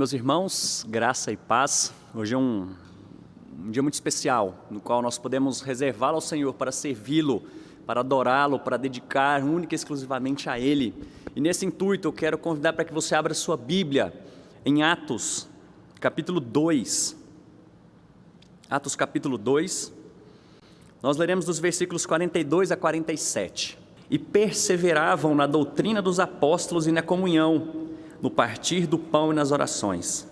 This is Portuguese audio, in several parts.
Meus irmãos, graça e paz. Hoje é um dia muito especial, no qual nós podemos reservá-lo ao Senhor para servi-lo, para adorá-lo, para dedicar única e exclusivamente a Ele. E nesse intuito eu quero convidar para que você abra sua Bíblia em Atos, capítulo 2. Atos, capítulo 2. Nós leremos dos versículos 42 a 47. E perseveravam na doutrina dos apóstolos e na comunhão, no partir do pão e nas orações.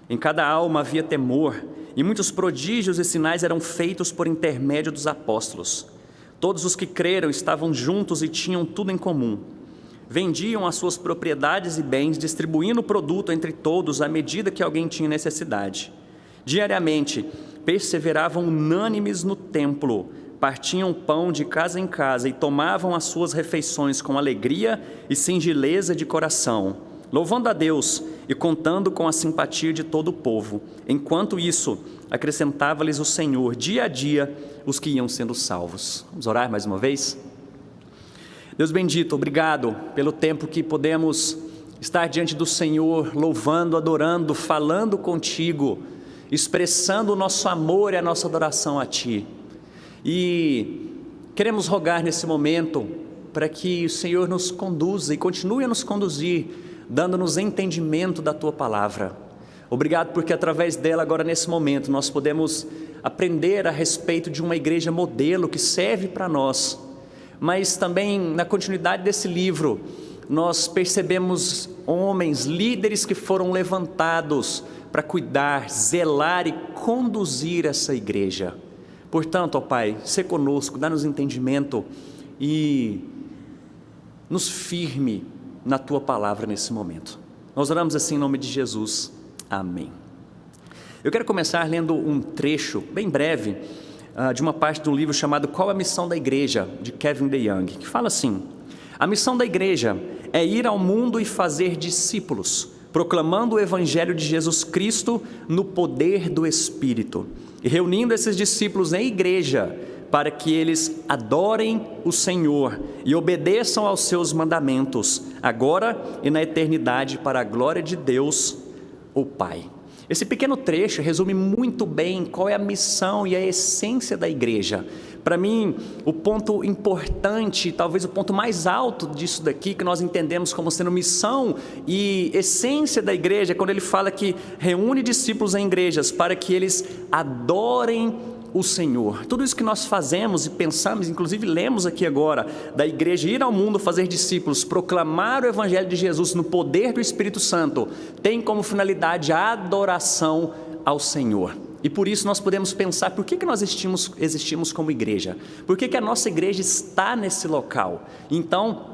Em cada alma havia temor, e muitos prodígios e sinais eram feitos por intermédio dos apóstolos. Todos os que creram estavam juntos e tinham tudo em comum. Vendiam as suas propriedades e bens, distribuindo o produto entre todos à medida que alguém tinha necessidade. Diariamente, perseveravam unânimes no templo, partiam o pão de casa em casa e tomavam as suas refeições com alegria e singeleza de coração, louvando a Deus e contando com a simpatia de todo o povo. Enquanto isso, acrescentava-lhes o Senhor, dia a dia, os que iam sendo salvos. Vamos orar mais uma vez? Deus bendito, obrigado pelo tempo que podemos estar diante do Senhor, louvando, adorando, falando contigo, expressando o nosso amor e a nossa adoração a Ti. E queremos rogar nesse momento para que o Senhor nos conduza e continue a nos conduzir, dando-nos entendimento da Tua Palavra. Obrigado porque através dela agora nesse momento nós podemos aprender a respeito de uma igreja modelo que serve para nós, mas também na continuidade desse livro nós percebemos homens, líderes que foram levantados para cuidar, zelar e conduzir essa igreja. Portanto, ó Pai, sê conosco, dá-nos entendimento e nos firme na Tua Palavra nesse momento. Nós oramos assim em nome de Jesus. Amém. Eu quero começar lendo um trecho bem breve de uma parte do livro chamado Qual a Missão da Igreja, de Kevin DeYoung, que fala assim: a missão da igreja é ir ao mundo e fazer discípulos, proclamando o Evangelho de Jesus Cristo no poder do Espírito, e reunindo esses discípulos em igreja, para que eles adorem o Senhor e obedeçam aos seus mandamentos, agora e na eternidade, para a glória de Deus, o Pai. Esse pequeno trecho resume muito bem qual é a missão e a essência da igreja. Para mim, o ponto importante, talvez o ponto mais alto disso daqui, que nós entendemos como sendo missão e essência da igreja, é quando ele fala que reúne discípulos em igrejas para que eles adorem o Senhor. Tudo isso que nós fazemos e pensamos, inclusive lemos aqui agora, da igreja ir ao mundo fazer discípulos, proclamar o Evangelho de Jesus no poder do Espírito Santo, tem como finalidade a adoração ao Senhor. E por isso nós podemos pensar, por que nós existimos como igreja? Por que a nossa igreja está nesse local? Então,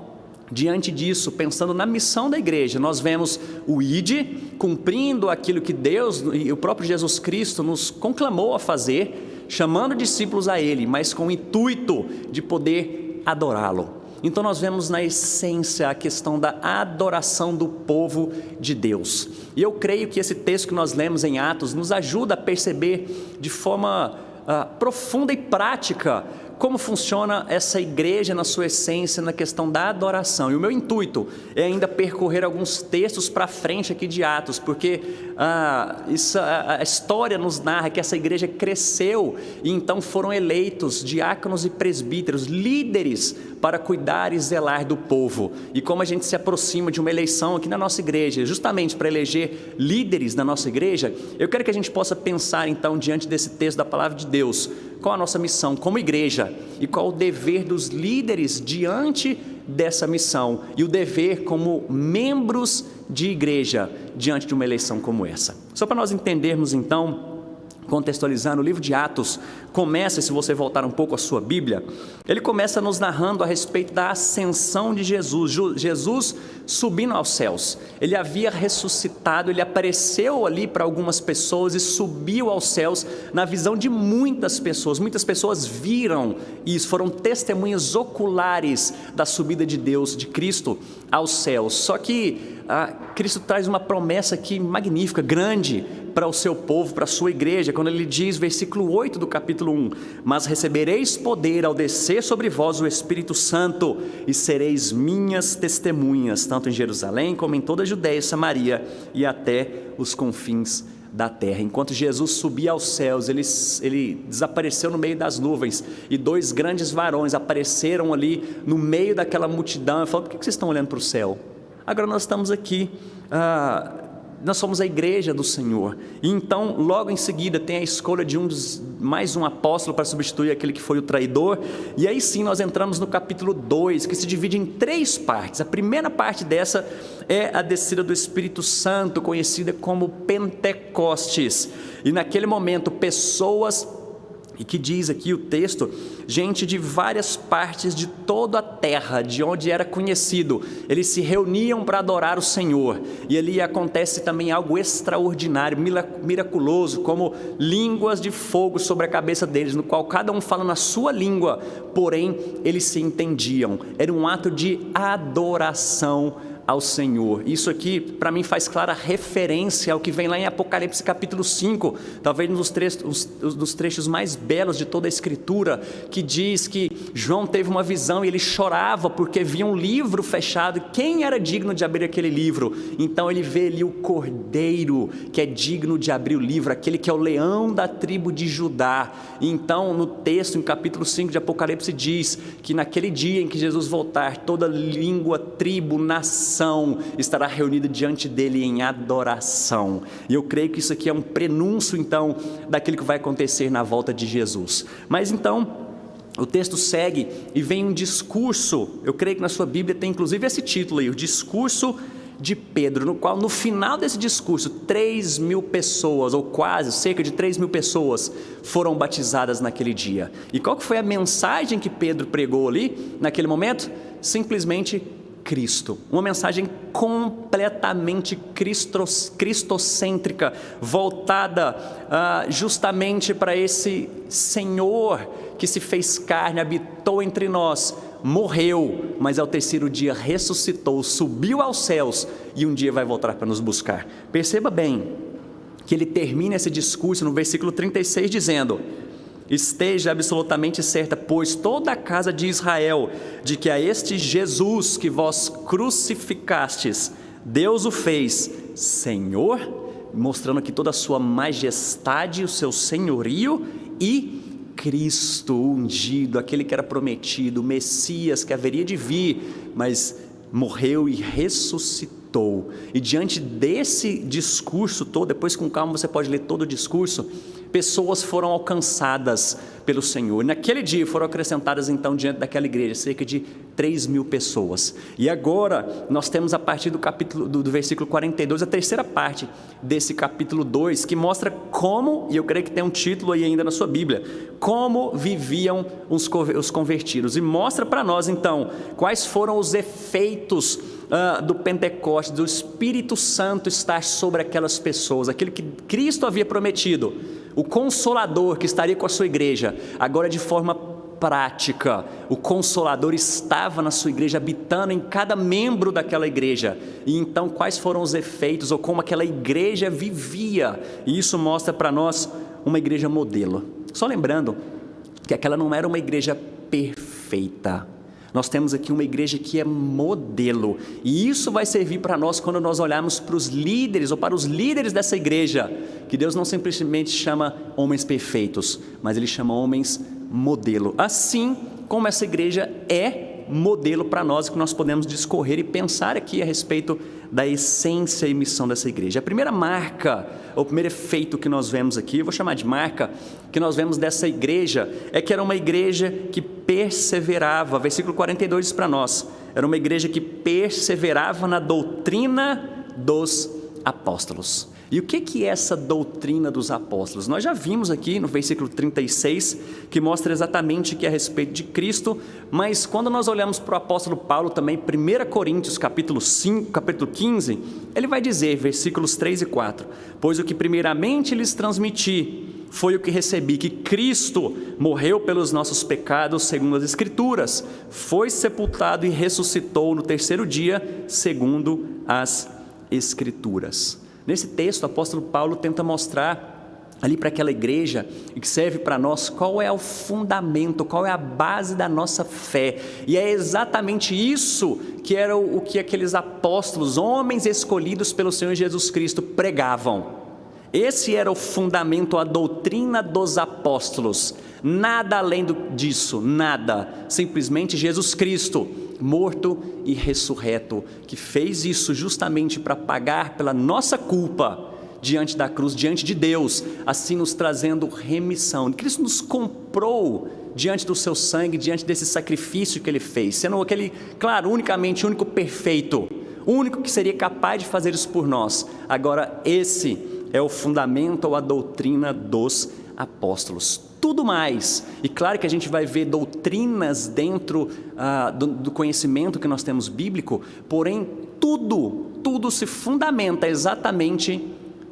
diante disso, pensando na missão da igreja, nós vemos o ID, cumprindo aquilo que Deus e o próprio Jesus Cristo nos conclamou a fazer, chamando discípulos a Ele, mas com o intuito de poder adorá-lo. Então nós vemos na essência a questão da adoração do povo de Deus. E eu creio que esse texto que nós lemos em Atos nos ajuda a perceber de forma profunda e prática como funciona essa igreja na sua essência na questão da adoração. E o meu intuito é ainda percorrer alguns textos para frente aqui de Atos, porque a história nos narra que essa igreja cresceu e então foram eleitos diáconos e presbíteros, líderes para cuidar e zelar do povo. E como a gente se aproxima de uma eleição aqui na nossa igreja, justamente para eleger líderes na nossa igreja, eu quero que a gente possa pensar então diante desse texto da palavra de Deus, qual a nossa missão como igreja e qual o dever dos líderes diante dessa missão e o dever como membros de igreja diante de uma eleição como essa. Só para nós entendermos então, contextualizando, o livro de Atos começa, se você voltar um pouco à sua Bíblia, ele começa nos narrando a respeito da ascensão de Jesus, Jesus subindo aos céus. Ele havia ressuscitado, ele apareceu ali para algumas pessoas e subiu aos céus na visão de muitas pessoas viram isso, foram testemunhas oculares da subida de Deus, de Cristo aos céus. Só que Cristo traz uma promessa aqui magnífica, grande, para o seu povo, para a sua igreja, quando ele diz, versículo 8 do capítulo 1, mas recebereis poder ao descer sobre vós o Espírito Santo, e sereis minhas testemunhas, tanto em Jerusalém, como em toda a Judéia e Samaria, e até os confins da terra. Enquanto Jesus subia aos céus, ele desapareceu no meio das nuvens, e dois grandes varões apareceram ali no meio daquela multidão, e falaram, por que vocês estão olhando para o céu? Agora nós estamos aqui, nós somos a igreja do Senhor. E então logo em seguida tem a escolha de mais um apóstolo para substituir aquele que foi o traidor, e aí sim nós entramos no capítulo 2, que se divide em 3 partes. A primeira parte dessa é a descida do Espírito Santo, conhecida como Pentecostes, e naquele momento pessoas, e que diz aqui o texto, gente de várias partes de toda a terra, de onde era conhecido, eles se reuniam para adorar o Senhor, e ali acontece também algo extraordinário, miraculoso, como línguas de fogo sobre a cabeça deles, no qual cada um fala na sua língua, porém eles se entendiam. Era um ato de adoração ao Senhor. Isso aqui para mim faz clara referência ao que vem lá em Apocalipse capítulo 5, talvez um dos trechos mais belos de toda a escritura, que diz que João teve uma visão e ele chorava porque via um livro fechado. Quem era digno de abrir aquele livro? Então ele vê ali o Cordeiro que é digno de abrir o livro, aquele que é o leão da tribo de Judá. E então no texto, em capítulo 5 de Apocalipse, diz que naquele dia em que Jesus voltar, toda língua, tribo, nação estará reunida diante dele em adoração. E eu creio que isso aqui é um prenúncio então daquilo que vai acontecer na volta de Jesus. Mas então o texto segue e vem um discurso, eu creio que na sua Bíblia tem inclusive esse título aí, o discurso de Pedro, no qual no final desse discurso 3.000 pessoas, ou quase cerca de 3.000 pessoas foram batizadas naquele dia. E qual que foi a mensagem que Pedro pregou ali naquele momento? Simplesmente Cristo, uma mensagem completamente cristocêntrica, voltada justamente para esse Senhor que se fez carne, habitou entre nós, morreu, mas ao terceiro dia ressuscitou, subiu aos céus e um dia vai voltar para nos buscar. Perceba bem que ele termina esse discurso no versículo 36 dizendo: esteja absolutamente certa, pois toda a casa de Israel, de que a este Jesus que vós crucificastes, Deus o fez Senhor, mostrando aqui toda a sua majestade, o seu senhorio, e Cristo ungido, aquele que era prometido, o Messias que haveria de vir, mas morreu e ressuscitou. E diante desse discurso todo, depois com calma você pode ler todo o discurso, pessoas foram alcançadas pelo Senhor. Naquele dia foram acrescentadas então diante daquela igreja cerca de 3.000 pessoas. E agora nós temos a partir do versículo 42, a terceira parte desse capítulo 2, que mostra como, e eu creio que tem um título aí ainda na sua Bíblia, como viviam os convertidos, e mostra para nós então quais foram os efeitos do Pentecostes, do Espírito Santo estar sobre aquelas pessoas, aquele que Cristo havia prometido, o Consolador que estaria com a sua igreja. Agora de forma prática, o Consolador estava na sua igreja, habitando em cada membro daquela igreja. E então quais foram os efeitos, ou como aquela igreja vivia? E isso mostra para nós uma igreja modelo. Só lembrando que aquela não era uma igreja perfeita. Nós temos aqui uma igreja que é modelo, e isso vai servir para nós quando nós olharmos para os líderes, ou para os líderes dessa igreja, que Deus não simplesmente chama homens perfeitos, mas Ele chama homens modelo, assim como essa igreja é modelo para nós, que nós podemos discorrer e pensar aqui a respeito da essência e missão dessa igreja. A primeira marca, o primeiro efeito que nós vemos aqui, eu vou chamar de marca, que nós vemos dessa igreja, é que era uma igreja que perseverava. Versículo 42 diz para nós, era uma igreja que perseverava na doutrina dos apóstolos. E o que é essa doutrina dos apóstolos? Nós já vimos aqui no versículo 36, que mostra exatamente que é a respeito de Cristo, mas quando nós olhamos para o apóstolo Paulo também, 1 Coríntios capítulo 5, capítulo 15, ele vai dizer, versículos 3 e 4, pois o que primeiramente lhes transmiti, foi o que recebi, que Cristo morreu pelos nossos pecados, segundo as Escrituras, foi sepultado e ressuscitou no terceiro dia, segundo as Escrituras. Nesse texto, o apóstolo Paulo tenta mostrar ali para aquela igreja, e que serve para nós, qual é o fundamento, qual é a base da nossa fé. E é exatamente isso que era o que aqueles apóstolos, homens escolhidos pelo Senhor Jesus Cristo, pregavam. Esse era o fundamento, a doutrina dos apóstolos. Nada além disso, nada. Simplesmente Jesus Cristo, morto e ressurreto, que fez isso justamente para pagar pela nossa culpa diante da cruz, diante de Deus, assim nos trazendo remissão. Cristo nos comprou diante do seu sangue, diante desse sacrifício que Ele fez, sendo aquele, claro, unicamente, único perfeito, o único que seria capaz de fazer isso por nós. Agora, esse é o fundamento ou a doutrina dos apóstolos. Tudo mais, e claro que a gente vai ver doutrinas dentro do conhecimento que nós temos bíblico, porém tudo se fundamenta exatamente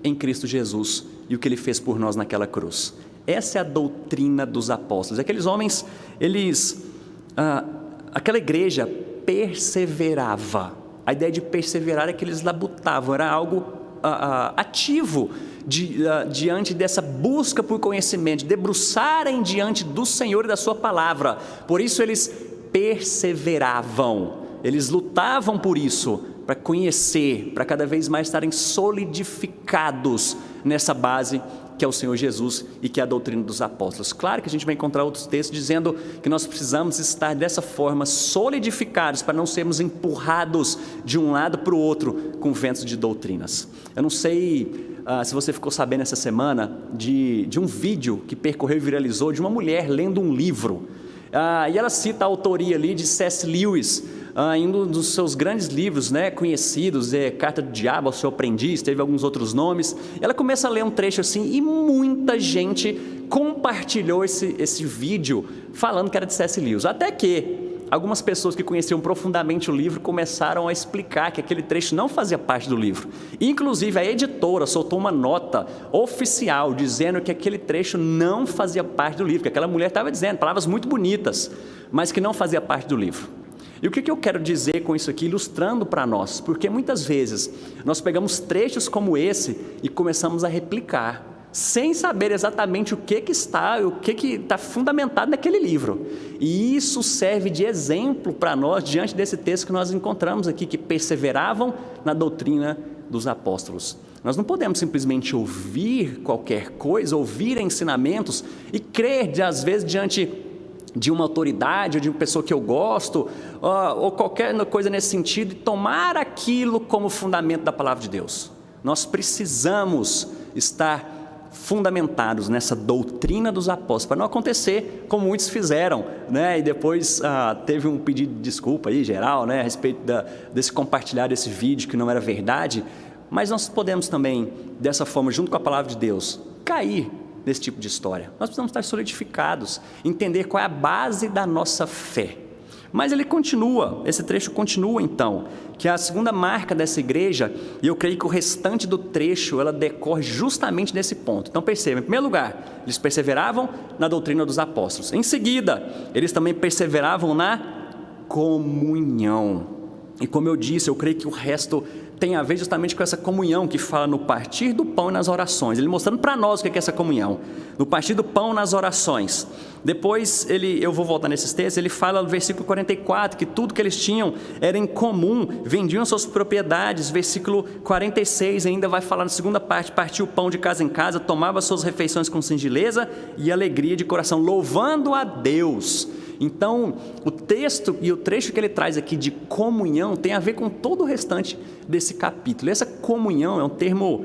em Cristo Jesus e o que Ele fez por nós naquela cruz. Essa é a doutrina dos apóstolos. Aqueles homens, aquela igreja perseverava. A ideia de perseverar é que eles labutavam, era algo ativo diante dessa busca por conhecimento, de debruçarem diante do Senhor e da sua palavra. Por isso eles perseveravam, eles lutavam por isso, para conhecer, para cada vez mais estarem solidificados nessa base que é o Senhor Jesus e que é a doutrina dos apóstolos. Claro que a gente vai encontrar outros textos dizendo que nós precisamos estar dessa forma solidificados para não sermos empurrados de um lado para o outro com ventos de doutrinas. Eu não sei se você ficou sabendo essa semana de um vídeo que percorreu e viralizou de uma mulher lendo um livro. E ela cita a autoria ali de C.S. Lewis, em um dos seus grandes livros, conhecidos, Carta do Diabo ao Seu Aprendiz, teve alguns outros nomes. Ela começa a ler um trecho assim, e muita gente compartilhou esse vídeo, falando que era de C.S. Lewis, até que algumas pessoas que conheciam profundamente o livro começaram a explicar que aquele trecho não fazia parte do livro. Inclusive a editora soltou uma nota oficial dizendo que aquele trecho não fazia parte do livro, que aquela mulher estava dizendo palavras muito bonitas, mas que não fazia parte do livro. E o que eu quero dizer com isso aqui, ilustrando para nós? Porque muitas vezes nós pegamos trechos como esse e começamos a replicar, sem saber exatamente o que está fundamentado naquele livro. E isso serve de exemplo para nós, diante desse texto que nós encontramos aqui, que perseveravam na doutrina dos apóstolos. Nós não podemos simplesmente ouvir qualquer coisa, ouvir ensinamentos e crer, às vezes, diante de uma autoridade, ou de uma pessoa que eu gosto, ou qualquer coisa nesse sentido, e tomar aquilo como fundamento da palavra de Deus. Nós precisamos estar fundamentados nessa doutrina dos apóstolos, para não acontecer como muitos fizeram, e depois teve um pedido de desculpa aí, geral, a respeito desse compartilhar desse vídeo que não era verdade, mas nós podemos também, dessa forma, junto com a palavra de Deus, cair nesse tipo de história. Nós precisamos estar solidificados, entender qual é a base da nossa fé. Mas ele continua, esse trecho continua então, que é a segunda marca dessa igreja, e eu creio que o restante do trecho, ela decorre justamente desse ponto. Então percebam, em primeiro lugar, eles perseveravam na doutrina dos apóstolos. Em seguida, eles também perseveravam na comunhão. E como eu disse, eu creio que o resto tem a ver justamente com essa comunhão que fala no partir do pão e nas orações. Ele mostrando para nós o que é essa comunhão. No partir do pão, nas orações. Depois, eu vou voltar nesses textos, ele fala no versículo 44, que tudo que eles tinham era em comum, vendiam suas propriedades. Versículo 46 ainda vai falar na segunda parte, partia o pão de casa em casa, tomava suas refeições com singeleza e alegria de coração, louvando a Deus. Então, o texto e o trecho que ele traz aqui de comunhão tem a ver com todo o restante desse capítulo. E essa comunhão é um termo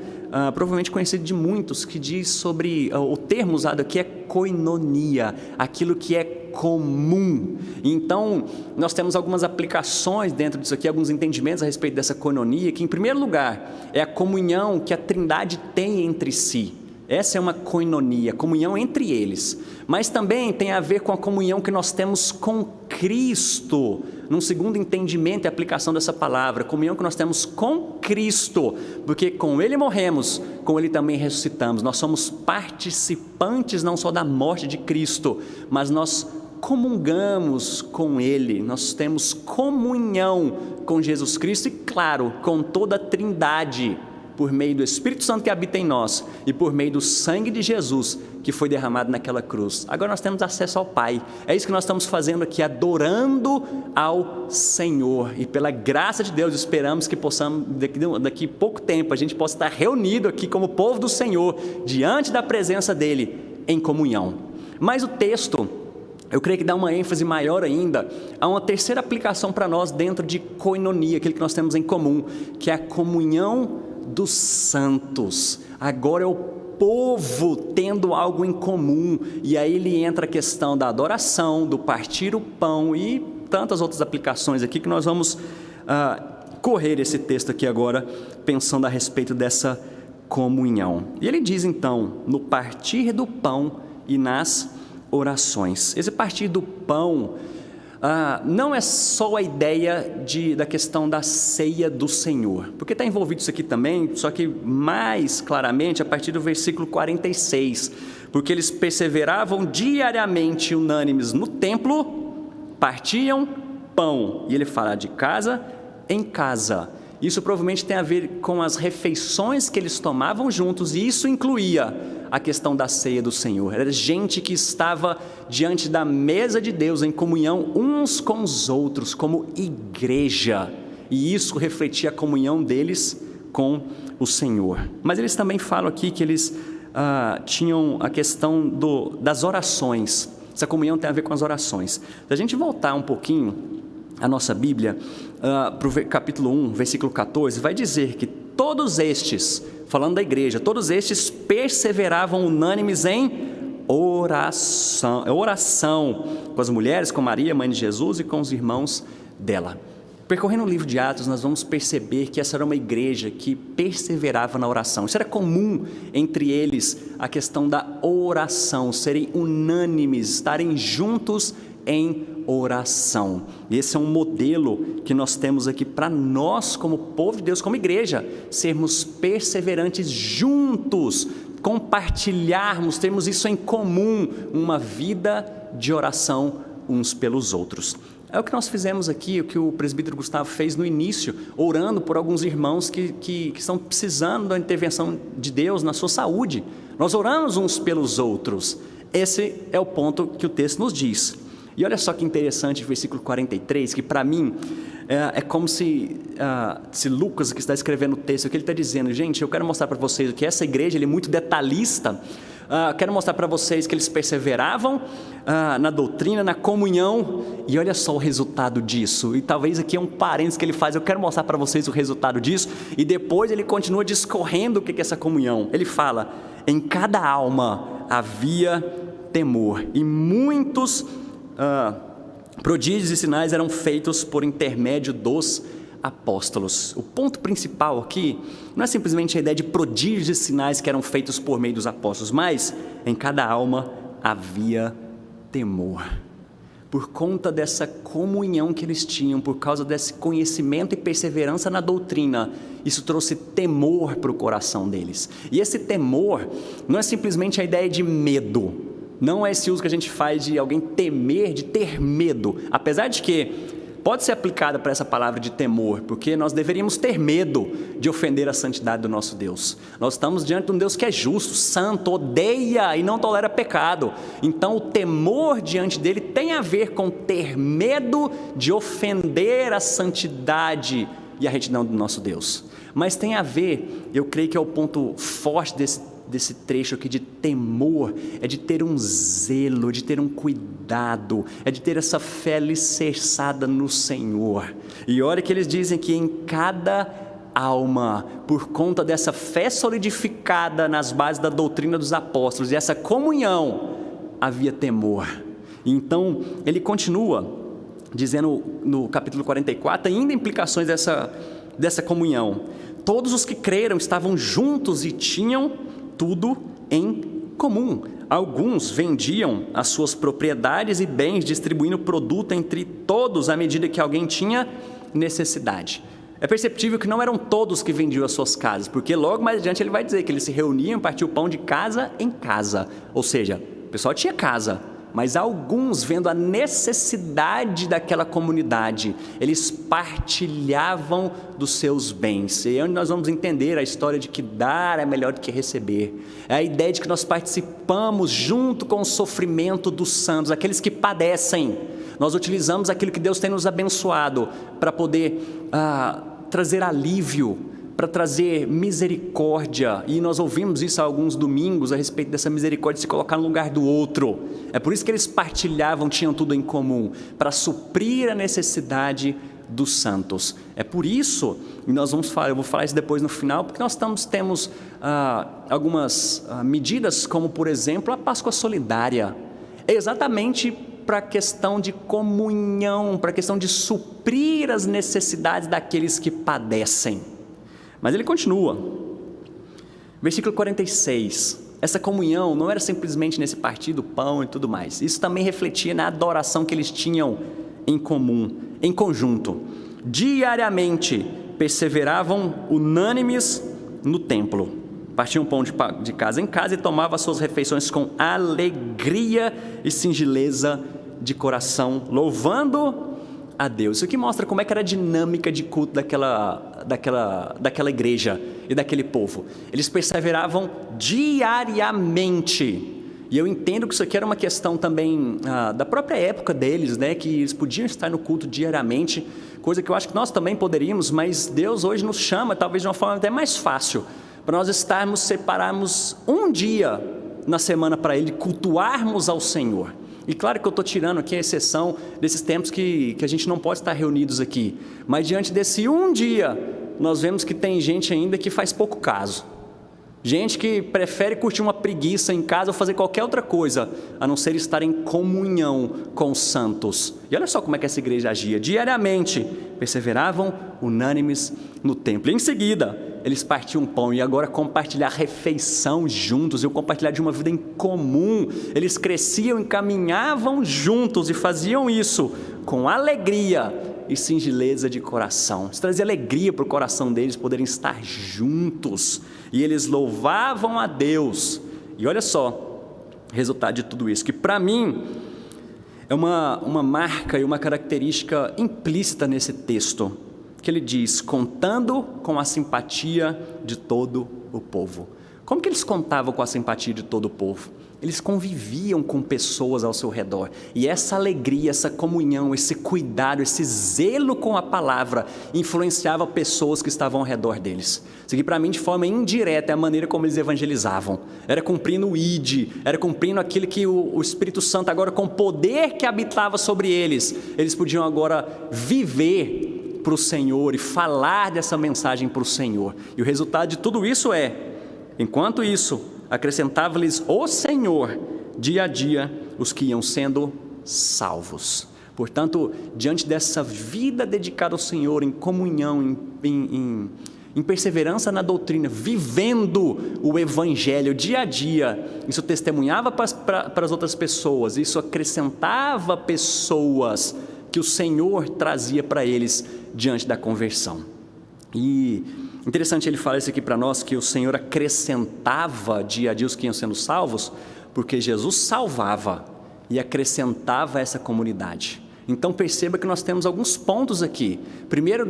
provavelmente conhecido de muitos, que diz sobre, o termo usado aqui é koinonia, aquilo que é comum. Então, nós temos algumas aplicações dentro disso aqui, alguns entendimentos a respeito dessa koinonia, que em primeiro lugar é a comunhão que a Trindade tem entre si. Essa é uma koinonia, comunhão entre eles, mas também tem a ver com a comunhão que nós temos com Cristo, num segundo entendimento e aplicação dessa palavra, comunhão que nós temos com Cristo, porque com Ele morremos, com Ele também ressuscitamos. Nós somos participantes não só da morte de Cristo, mas nós comungamos com Ele, nós temos comunhão com Jesus Cristo e, claro, com toda a Trindade por meio do Espírito Santo que habita em nós e por meio do sangue de Jesus que foi derramado naquela cruz. Agora nós temos acesso ao Pai. É isso que nós estamos fazendo aqui, adorando ao Senhor. E pela graça de Deus esperamos que possamos, daqui pouco tempo, a gente possa estar reunido aqui como povo do Senhor, diante da presença dEle, em comunhão. Mas o texto, eu creio que dá uma ênfase maior ainda a uma terceira aplicação para nós dentro de koinonia, aquilo que nós temos em comum, que é a comunhão dos santos. Agora é o povo tendo algo em comum, e aí ele entra a questão da adoração, do partir o pão e tantas outras aplicações aqui que nós vamos correr esse texto aqui agora, pensando a respeito dessa comunhão. E ele diz então, no partir do pão e nas orações. Esse partir do pão não é só a ideia da questão da ceia do Senhor, porque está envolvido isso aqui também, só que mais claramente a partir do versículo 46, porque eles perseveravam diariamente unânimes no templo, partiam pão, e ele fala de casa em casa. Isso provavelmente tem a ver com as refeições que eles tomavam juntos, e isso incluía a questão da ceia do Senhor. Era gente que estava diante da mesa de Deus em comunhão uns com os outros, como igreja, e isso refletia a comunhão deles com o Senhor. Mas eles também falam aqui que eles tinham a questão das orações. Essa comunhão tem a ver com as orações. Se a gente voltar um pouquinho a nossa Bíblia, para o capítulo 1, versículo 14, vai dizer que todos estes, falando da igreja, todos estes perseveravam unânimes em oração, com as mulheres, com Maria, mãe de Jesus, e com os irmãos dela. Percorrendo o livro de Atos, nós vamos perceber que essa era uma igreja que perseverava na oração. Isso era comum entre eles, a questão da oração, serem unânimes, estarem juntos em oração. E esse é um modelo que nós temos aqui para nós, como povo de Deus, como igreja, sermos perseverantes juntos, compartilharmos, termos isso em comum, uma vida de oração uns pelos outros. É o que nós fizemos aqui, o que o presbítero Gustavo fez no início, orando por alguns irmãos que estão precisando da intervenção de Deus na sua saúde. Nós oramos uns pelos outros. Esse é o ponto que o texto nos diz. E olha só que interessante o versículo 43, que para mim é como se Lucas, que está escrevendo o texto, que ele está dizendo: gente, eu quero mostrar para vocês que essa igreja ele é muito detalhista, quero mostrar para vocês que eles perseveravam na doutrina, na comunhão, e olha só o resultado disso. E talvez aqui é um parênteses que ele faz, eu quero mostrar para vocês o resultado disso, e depois ele continua discorrendo o que é essa comunhão. Ele fala: em cada alma havia temor, e muitos prodígios e sinais eram feitos por intermédio dos apóstolos. O ponto principal aqui não é simplesmente a ideia de prodígios e sinais que eram feitos por meio dos apóstolos, mas em cada alma havia temor. Por conta dessa comunhão que eles tinham, por causa desse conhecimento e perseverança na doutrina, isso trouxe temor para o coração deles. E esse temor não é simplesmente a ideia de medo. Não é esse uso que a gente faz de alguém temer, de ter medo, apesar de que pode ser aplicada para essa palavra de temor, porque nós deveríamos ter medo de ofender a santidade do nosso Deus. Nós estamos diante de um Deus que é justo, santo, odeia e não tolera pecado. Então o temor diante dele tem a ver com ter medo de ofender a santidade e a retidão do nosso Deus. Mas tem a ver, eu creio que é o ponto forte desse trecho aqui de temor, é de ter um zelo, de ter um cuidado, é de ter essa fé alicerçada no Senhor. E olha que eles dizem que em cada alma, por conta dessa fé solidificada nas bases da doutrina dos apóstolos e essa comunhão, havia temor. Então ele continua dizendo no capítulo 44 ainda implicações dessa comunhão. Todos os que creram estavam juntos e tinham tudo em comum. Alguns vendiam as suas propriedades e bens, distribuindo o produto entre todos à medida que alguém tinha necessidade. É perceptível que não eram todos que vendiam as suas casas, porque logo mais adiante ele vai dizer que eles se reuniam e partiam o pão de casa em casa. Ou seja, o pessoal tinha casa, mas alguns, vendo a necessidade daquela comunidade, eles partilhavam dos seus bens. E é onde nós vamos entender a história de que dar é melhor do que receber. É a ideia de que nós participamos junto com o sofrimento dos santos, aqueles que padecem. Nós utilizamos aquilo que Deus tem nos abençoado para poder trazer alívio, para trazer misericórdia, e nós ouvimos isso há alguns domingos, a respeito dessa misericórdia de se colocar no lugar do outro. É por isso que eles partilhavam, tinham tudo em comum, para suprir a necessidade dos santos. É por isso, e nós vamos falar, eu vou falar isso depois no final, porque nós temos algumas medidas, como por exemplo a Páscoa Solidária, é exatamente para a questão de comunhão, para a questão de suprir as necessidades daqueles que padecem. Mas ele continua, versículo 46, essa comunhão não era simplesmente nesse partir do pão e tudo mais, isso também refletia na adoração que eles tinham em comum, em conjunto. Diariamente perseveravam unânimes no templo, partiam pão de casa em casa e tomavam as suas refeições com alegria e singeleza de coração, louvando a Deus. Isso aqui mostra como é que era a dinâmica de culto daquela igreja e daquele povo. Eles perseveravam diariamente. E eu entendo que isso aqui era uma questão também da própria época deles, né? Que eles podiam estar no culto diariamente, coisa que eu acho que nós também poderíamos, mas Deus hoje nos chama, talvez de uma forma até mais fácil, para nós separarmos um dia na semana para Ele, cultuarmos ao Senhor. E claro que eu estou tirando aqui a exceção desses tempos que a gente não pode estar reunidos aqui, mas diante desse um dia, nós vemos que tem gente ainda que faz pouco caso, gente que prefere curtir uma preguiça em casa ou fazer qualquer outra coisa, a não ser estar em comunhão com os santos. E olha só como é que essa igreja agia, diariamente perseveravam unânimes no templo, e em seguida eles partiam pão, e agora compartilhar refeição juntos, e o compartilhar de uma vida em comum. Eles cresciam e caminhavam juntos, e faziam isso com alegria e singeleza de coração. Isso trazia alegria para o coração deles, poderem estar juntos, e eles louvavam a Deus. E olha só o resultado de tudo isso, que para mim é uma marca e uma característica implícita nesse texto, que ele diz, contando com a simpatia de todo o povo. Como que eles contavam com a simpatia de todo o povo? Eles conviviam com pessoas ao seu redor, e essa alegria, essa comunhão, esse cuidado, esse zelo com a palavra, influenciava pessoas que estavam ao redor deles. Isso aqui para mim de forma indireta é a maneira como eles evangelizavam, era cumprindo o ID, era cumprindo aquilo que o Espírito Santo agora, com o poder que habitava sobre eles podiam agora viver para o Senhor e falar dessa mensagem para o Senhor. E o resultado de tudo isso é, enquanto isso, acrescentava-lhes o Senhor dia a dia os que iam sendo salvos. Portanto, diante dessa vida dedicada ao Senhor, em comunhão, em perseverança na doutrina, vivendo o Evangelho dia a dia, isso testemunhava para as outras pessoas, isso acrescentava pessoas que o Senhor trazia para eles diante da conversão. E interessante ele falar isso aqui para nós, que o Senhor acrescentava dia a dia os que iam sendo salvos, porque Jesus salvava e acrescentava essa comunidade. Então perceba que nós temos alguns pontos aqui. Primeiro,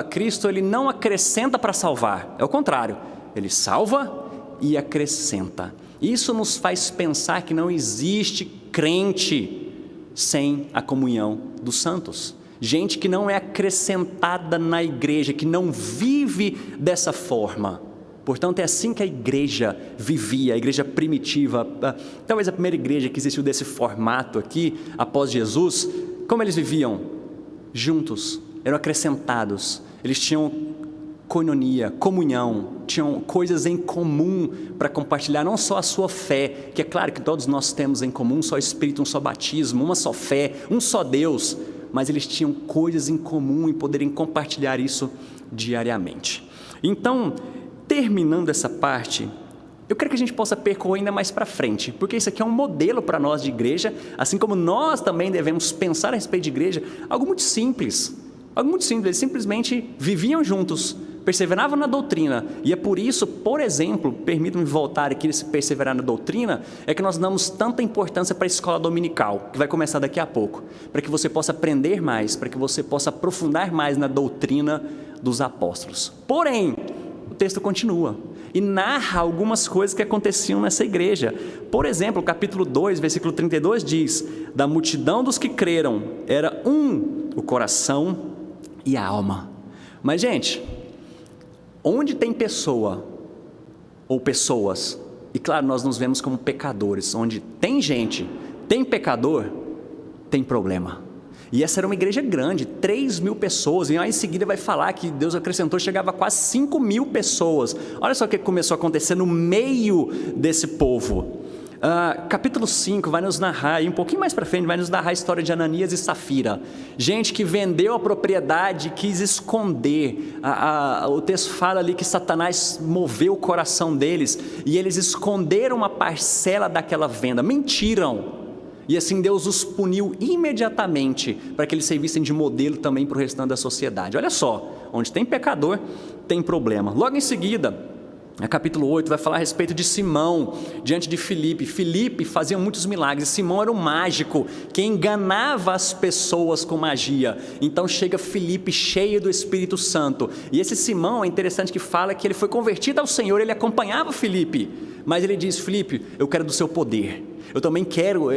Cristo, ele não acrescenta para salvar, é o contrário, ele salva e acrescenta. Isso nos faz pensar que não existe crente sem a comunhão dos santos, gente que não é acrescentada na igreja, que não vive dessa forma. Portanto, é assim que a igreja vivia, a igreja primitiva, talvez a primeira igreja que existiu desse formato aqui, após Jesus. Como eles viviam? Juntos, eram acrescentados, eles tinham koinonia, comunhão, tinham coisas em comum para compartilhar, não só a sua fé, que é claro que todos nós temos em comum, um só Espírito, um só batismo, uma só fé, um só Deus, mas eles tinham coisas em comum e poderem compartilhar isso diariamente. Então, terminando essa parte, eu quero que a gente possa percorrer ainda mais para frente, porque isso aqui é um modelo para nós de igreja, assim como nós também devemos pensar a respeito de igreja, algo muito simples, eles simplesmente viviam juntos, perseveravam na doutrina. E é por isso, por exemplo, permitam-me voltar aqui nesse perseverar na doutrina, é que nós damos tanta importância para a escola dominical, que vai começar daqui a pouco, para que você possa aprender mais, para que você possa aprofundar mais na doutrina dos apóstolos. Porém, o texto continua e narra algumas coisas que aconteciam nessa igreja. Por exemplo, capítulo 2, versículo 32 diz: da multidão dos que creram, era o coração e a alma. Mas, gente, onde tem pessoa ou pessoas, e claro, nós nos vemos como pecadores, onde tem gente, tem pecador, tem problema. E essa era uma igreja grande, 3.000 pessoas, e aí em seguida vai falar que Deus acrescentou, chegava a quase 5.000 pessoas. Olha só o que começou a acontecer no meio desse povo. Capítulo 5 vai nos narrar, e um pouquinho mais para frente, vai nos narrar a história de Ananias e Safira. Gente que vendeu a propriedade, quis esconder. O texto fala ali que Satanás moveu o coração deles, e eles esconderam uma parcela daquela venda, mentiram. E assim Deus os puniu imediatamente, para que eles servissem de modelo também para o restante da sociedade. Olha só, onde tem pecador, tem problema. Logo em seguida, no capítulo 8, vai falar a respeito de Simão, diante de Filipe. Filipe fazia muitos milagres, Simão era um mágico, que enganava as pessoas com magia. Então chega Filipe cheio do Espírito Santo, e esse Simão, é interessante que fala que ele foi convertido ao Senhor, ele acompanhava Filipe, mas ele diz: Filipe, eu quero do seu poder, eu também quero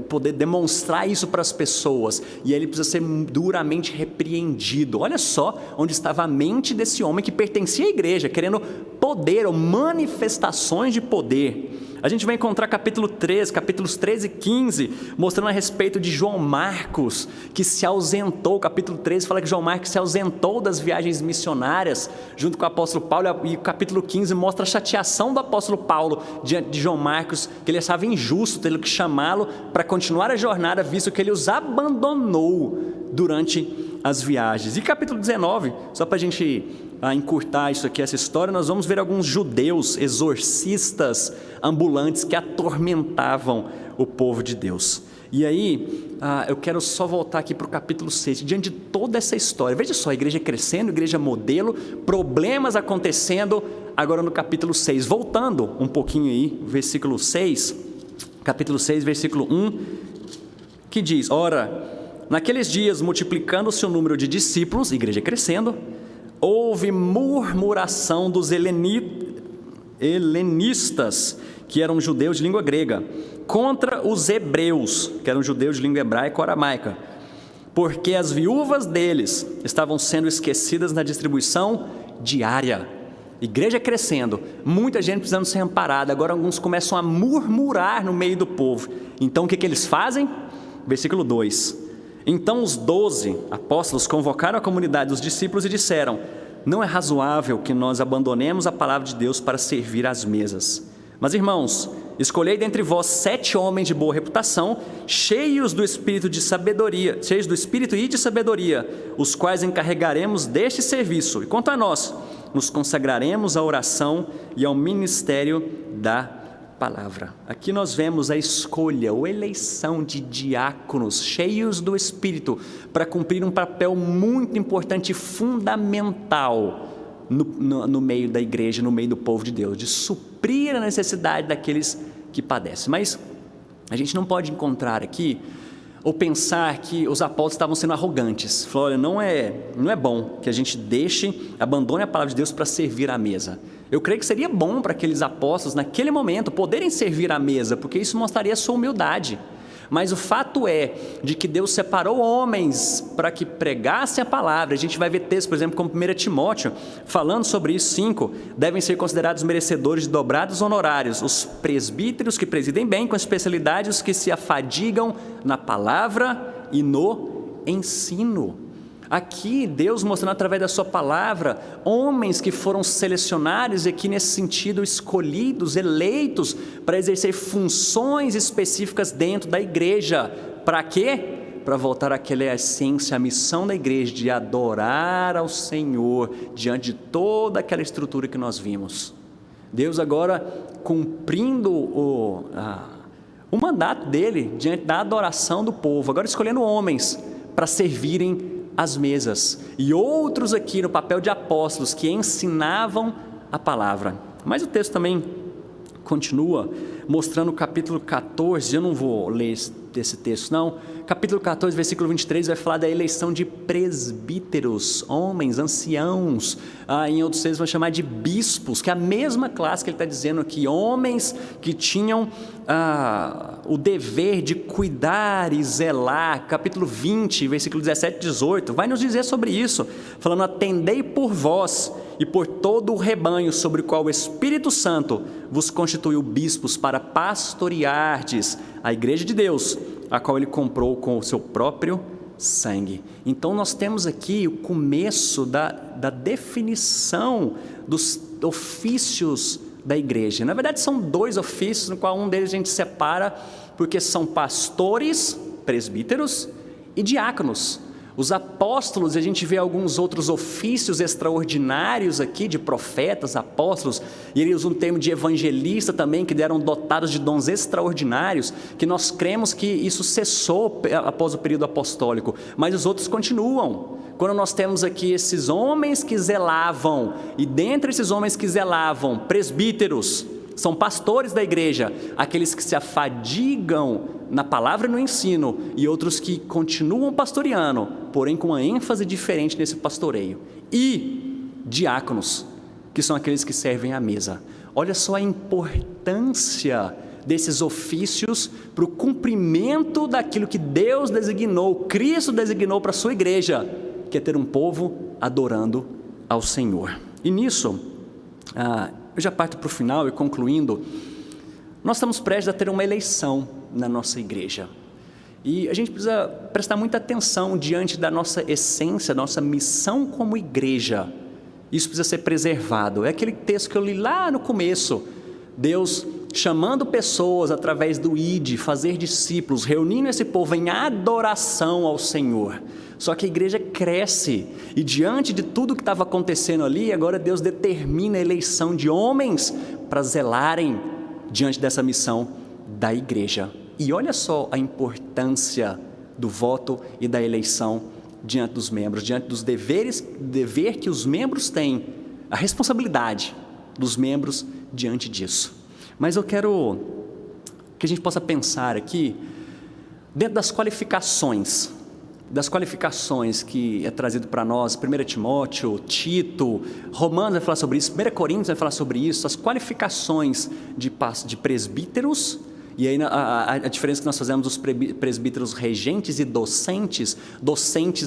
poder demonstrar isso para as pessoas. E ele precisa ser duramente repreendido. Olha só onde estava a mente desse homem que pertencia à igreja, querendo poder ou manifestações de poder. A gente vai encontrar capítulos 13 e 15, mostrando a respeito de João Marcos, que se ausentou. Capítulo 13 fala que João Marcos se ausentou das viagens missionárias, junto com o apóstolo Paulo, e o capítulo 15 mostra a chateação do apóstolo Paulo, diante de João Marcos, que ele achava injusto ter que chamá-lo para continuar a jornada, visto que ele os abandonou durante as viagens. E capítulo 19, só para a gente encurtar isso aqui, essa história, nós vamos ver alguns judeus exorcistas ambulantes que atormentavam o povo de Deus. E aí, eu quero só voltar aqui para o capítulo 6, diante de toda essa história. Veja só, a igreja crescendo, igreja modelo, problemas acontecendo. Agora no capítulo 6, voltando um pouquinho aí, versículo 6, capítulo 6, versículo 1, que diz: ora, naqueles dias, multiplicando-se o número de discípulos, igreja crescendo, houve murmuração dos helenistas, que eram judeus de língua grega, contra os hebreus, que eram judeus de língua hebraica ou aramaica, porque as viúvas deles estavam sendo esquecidas na distribuição diária. Igreja crescendo, muita gente precisando ser amparada. Agora alguns começam a murmurar no meio do povo. Então o que eles fazem? Versículo 2: então os 12 apóstolos convocaram a comunidade dos discípulos e disseram: não é razoável que nós abandonemos a palavra de Deus para servir às mesas. Mas irmãos, escolhei dentre vós 7 homens de boa reputação, cheios do espírito e de sabedoria, os quais encarregaremos deste serviço. E quanto a nós, nos consagraremos à oração e ao ministério da palavra. Aqui nós vemos a escolha ou eleição de diáconos cheios do Espírito para cumprir um papel muito importante e fundamental no meio da igreja, no meio do povo de Deus, de suprir a necessidade daqueles que padecem. Mas a gente não pode encontrar aqui ou pensar que os apóstolos estavam sendo arrogantes. Falou: olha, não é bom que a gente abandone a palavra de Deus para servir à mesa. Eu creio que seria bom para aqueles apóstolos, naquele momento, poderem servir à mesa, porque isso mostraria a sua humildade. Mas o fato é de que Deus separou homens para que pregassem a palavra. A gente vai ver textos, por exemplo, como 1 Timóteo, falando sobre isso. 5, devem ser considerados merecedores de dobrados honorários os presbíteros que presidem bem, com especialidade os que se afadigam na palavra e no ensino. Aqui Deus mostrando através da sua palavra homens que foram selecionados e aqui nesse sentido escolhidos, eleitos para exercer funções específicas dentro da igreja. Para quê? Para voltar àquela essência, a missão da igreja de adorar ao Senhor diante de toda aquela estrutura que nós vimos. Deus agora cumprindo o mandato dele diante da adoração do povo, agora escolhendo homens para servirem as mesas, e outros aqui no papel de apóstolos que ensinavam a palavra. Mas o texto também continua mostrando o capítulo 14, eu não vou ler esse texto não, capítulo 14, versículo 23, vai falar da eleição de presbíteros, homens, anciãos, em outros textos vai chamar de bispos, que é a mesma classe que ele está dizendo aqui, homens que tinham o dever de cuidar e zelar. Capítulo 20, versículo 17 e 18, vai nos dizer sobre isso, falando: atendei por vós e por todo o rebanho sobre o qual o Espírito Santo vos constituiu bispos para pastoreardes a igreja de Deus, a qual ele comprou com o seu próprio sangue. Então nós temos aqui o começo da definição dos ofícios da igreja. Na verdade são dois ofícios, no qual um deles a gente separa, porque são pastores, presbíteros e diáconos. Os apóstolos, a gente vê alguns outros ofícios extraordinários aqui, de profetas, apóstolos, e ele usa um termo de evangelista também, que eram dotados de dons extraordinários, que nós cremos que isso cessou após o período apostólico, mas os outros continuam. Quando nós temos aqui esses homens que zelavam, e dentre esses homens que zelavam, presbíteros, são pastores da igreja, aqueles que se afadigam na palavra e no ensino, e outros que continuam pastoreando, porém com uma ênfase diferente nesse pastoreio. E diáconos, que são aqueles que servem à mesa. Olha só a importância desses ofícios para o cumprimento daquilo que Deus designou, Cristo designou para a sua igreja, que é ter um povo adorando ao Senhor. E nisso, eu já parto para o final e concluindo, nós estamos prestes a ter uma eleição na nossa igreja, e a gente precisa prestar muita atenção diante da nossa essência, nossa missão como igreja. Isso precisa ser preservado. É aquele texto que eu li lá no começo, Deus chamando pessoas através do ID, fazer discípulos, reunindo esse povo em adoração ao Senhor. Só que a igreja cresce, e diante de tudo que estava acontecendo ali, agora Deus determina a eleição de homens para zelarem diante dessa missão da igreja. E olha só a importância do voto e da eleição diante dos membros, diante dos dever que os membros têm, a responsabilidade dos membros diante disso. Mas eu quero que a gente possa pensar aqui, dentro das qualificações que é trazido para nós, 1 Timóteo, Tito, Romanos vai falar sobre isso, 1 Coríntios vai falar sobre isso, as qualificações de presbíteros, e aí a diferença que nós fazemos dos presbíteros regentes e docentes,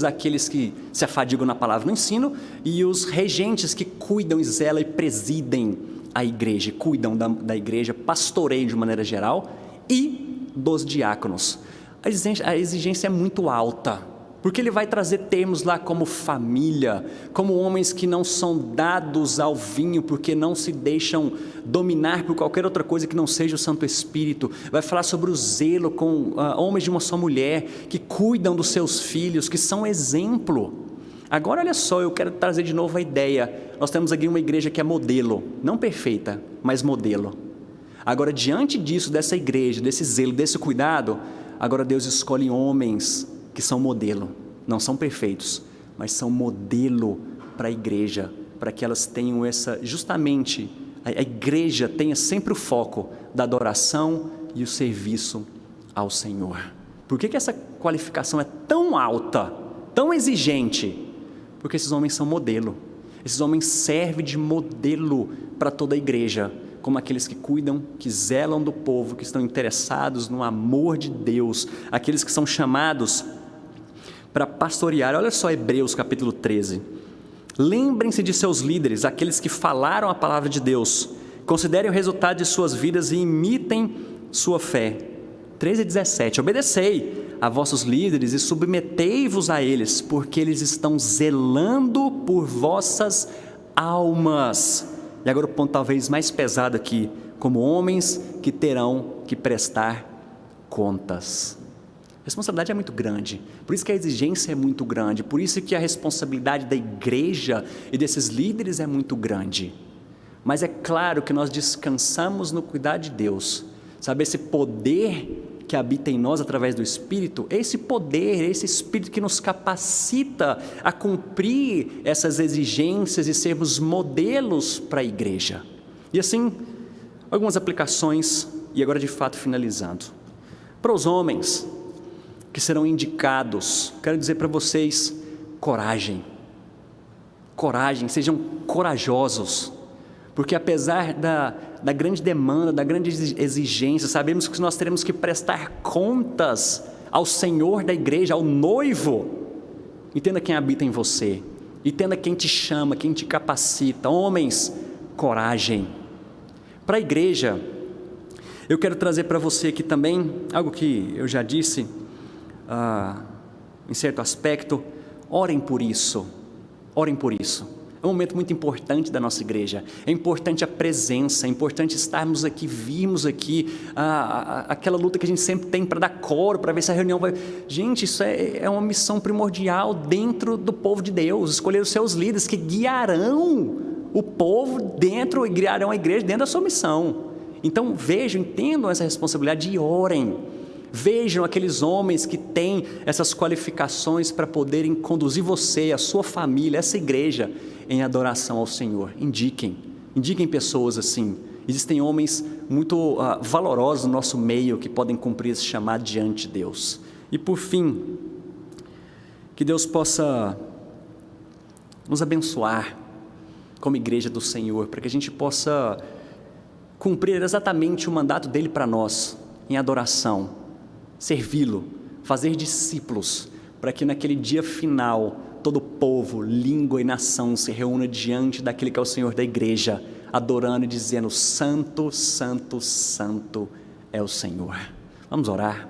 aqueles que se afadigam na palavra no ensino, e os regentes que cuidam e zelam e presidem a igreja, cuidam da igreja, pastoreiam de maneira geral, e dos diáconos. A exigência é muito alta, porque ele vai trazer termos lá como família, como homens que não são dados ao vinho, porque não se deixam dominar por qualquer outra coisa que não seja o Santo Espírito. Vai falar sobre o zelo com homens de uma só mulher, que cuidam dos seus filhos, que são exemplo. Agora olha só, eu quero trazer de novo a ideia, nós temos aqui uma igreja que é modelo, não perfeita, mas modelo. Agora diante disso, dessa igreja, desse zelo, desse cuidado, agora Deus escolhe homens que são modelo, não são perfeitos, mas são modelo para a igreja, para que elas tenham justamente, a igreja tenha sempre o foco da adoração e o serviço ao Senhor. Por que essa qualificação é tão alta, tão exigente? Porque esses homens são modelo, esses homens servem de modelo para toda a igreja, como aqueles que cuidam, que zelam do povo, que estão interessados no amor de Deus, aqueles que são chamados para pastorear. Olha só Hebreus capítulo 13, lembrem-se de seus líderes, aqueles que falaram a palavra de Deus, considerem o resultado de suas vidas e imitem sua fé. 13:17, obedecei a vossos líderes e submetei-vos a eles, porque eles estão zelando por vossas almas. E agora o ponto talvez mais pesado aqui, como homens que terão que prestar contas. A responsabilidade é muito grande, por isso que a exigência é muito grande, por isso que a responsabilidade da igreja e desses líderes é muito grande. Mas é claro que nós descansamos no cuidar de Deus, sabe, esse poder que habita em nós através do Espírito, é esse poder, é esse Espírito que nos capacita a cumprir essas exigências e sermos modelos para a igreja. E assim, algumas aplicações, e agora de fato finalizando. Para os homens que serão indicados, quero dizer para vocês, coragem, sejam corajosos, porque apesar da grande demanda, da grande exigência, sabemos que nós teremos que prestar contas ao Senhor da igreja, ao noivo. Entenda quem habita em você, entenda quem te chama, quem te capacita. Homens, coragem. Para a igreja, eu quero trazer para você aqui também, algo que eu já disse, em certo aspecto, orem por isso. É um momento muito importante da nossa igreja, é importante a presença, é importante estarmos aqui, virmos aqui, aquela luta que a gente sempre tem para dar coro, para ver se a reunião vai... Gente, isso é uma missão primordial dentro do povo de Deus, escolher os seus líderes que guiarão o povo dentro, e guiarão a igreja dentro da sua missão. Então vejam, entendam essa responsabilidade e orem. Vejam aqueles homens que têm essas qualificações para poderem conduzir você, a sua família, essa igreja em adoração ao Senhor. Indiquem pessoas assim. Existem homens muito valorosos no nosso meio que podem cumprir esse chamado diante de Deus. E por fim, que Deus possa nos abençoar como igreja do Senhor, para que a gente possa cumprir exatamente o mandato dele para nós, em adoração, servi-lo, fazer discípulos, para que naquele dia final, todo povo, língua e nação se reúna diante daquele que é o Senhor da igreja, adorando e dizendo: Santo, Santo, Santo é o Senhor. Vamos orar.